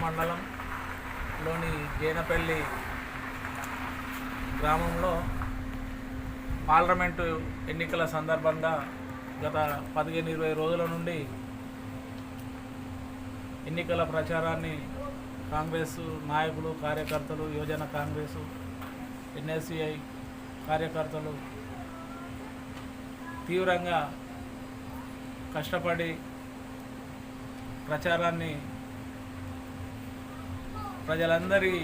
మండలంలోని జేనపల్లి గ్రామంలో పార్లమెంటు ఎన్నికల సందర్భంగా గత 15-20 రోజుల నుండి ఎన్నికల ప్రచారాన్ని కాంగ్రెస్ నాయకులు, కార్యకర్తలు, యువజన కాంగ్రెసు, ఎన్ఎస్సిఐ కార్యకర్తలు తీవ్రంగా కష్టపడి ప్రచారాన్ని ప్రజలందరి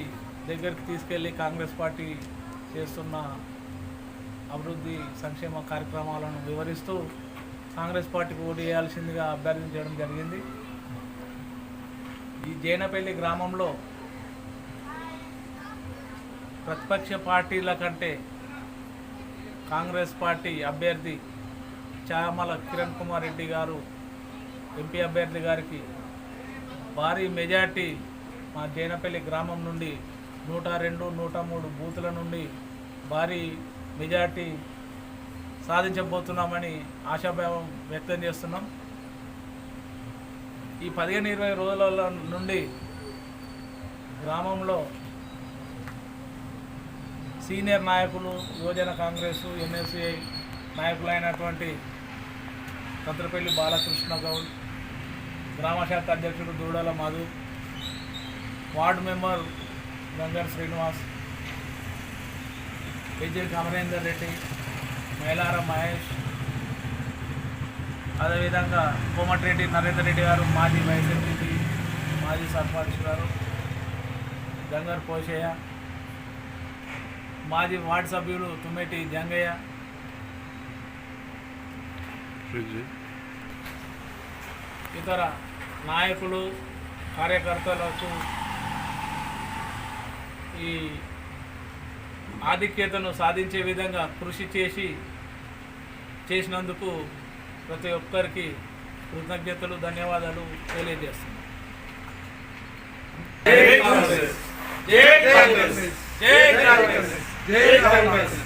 దగ్గరికి తీసుకెళ్ళి కాంగ్రెస్ పార్టీ చేస్తున్న అభివృద్ధి సంక్షేమ కార్యక్రమాలను వివరిస్తూ కాంగ్రెస్ పార్టీకి ఓటు వేయాల్సిందిగా అభ్యర్థించడం జరిగింది. ఈ జేనపల్లి గ్రామంలో ప్రతిపక్ష పార్టీల కంటే కాంగ్రెస్ పార్టీ అభ్యర్థి చామల కిరణ్ కుమార్ రెడ్డి గారు ఎంపీ అభ్యర్థి గారికి భారీ మెజార్టీ మా జేనపల్లి గ్రామం నుండి 102, 103 బూతుల నుండి భారీ మెజార్టీ సాధించబోతున్నామని ఆశాభావం వ్యక్తం చేస్తున్నాం. ఈ 15-20 రోజుల నుండి గ్రామంలో సీనియర్ నాయకులు, యువజన కాంగ్రెసు, ఎన్ఎస్సిఐ నాయకులైనటువంటి కత్రపల్లి బాలకృష్ణ గౌడ్, గ్రామశాఖ అధ్యక్షుడు దూడల మధు, వార్డు మెంబర్ గంగర్ శ్రీనివాస్, విజయ్ అమరేందర్ రెడ్డి, మైలారం మహేష్, అదేవిధంగా కోమటిరెడ్డి నరేందర్ రెడ్డి గారు, మాజీ వైస్ ఎంపీ, మాజీ సర్పంచ్ గారు, గంగర్ పోషయ్య, మాజీ వార్డు సభ్యులు తుమ్మేటి జంగయ్య, ఇతర నాయకులు, కార్యకర్తలకు ఈ ఆధిక్యతను సాధించే విధంగా కృషి చేసినందుకు ప్రతి ఒక్కరికి కృతజ్ఞతలు, ధన్యవాదాలు తెలియజేస్తున్నాను. జై కాంగ్రెస్, జై కాంగ్రెస్, జై కాంగ్రెస్, జై కాంగ్రెస్,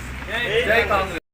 జై కాంగ్రెస్.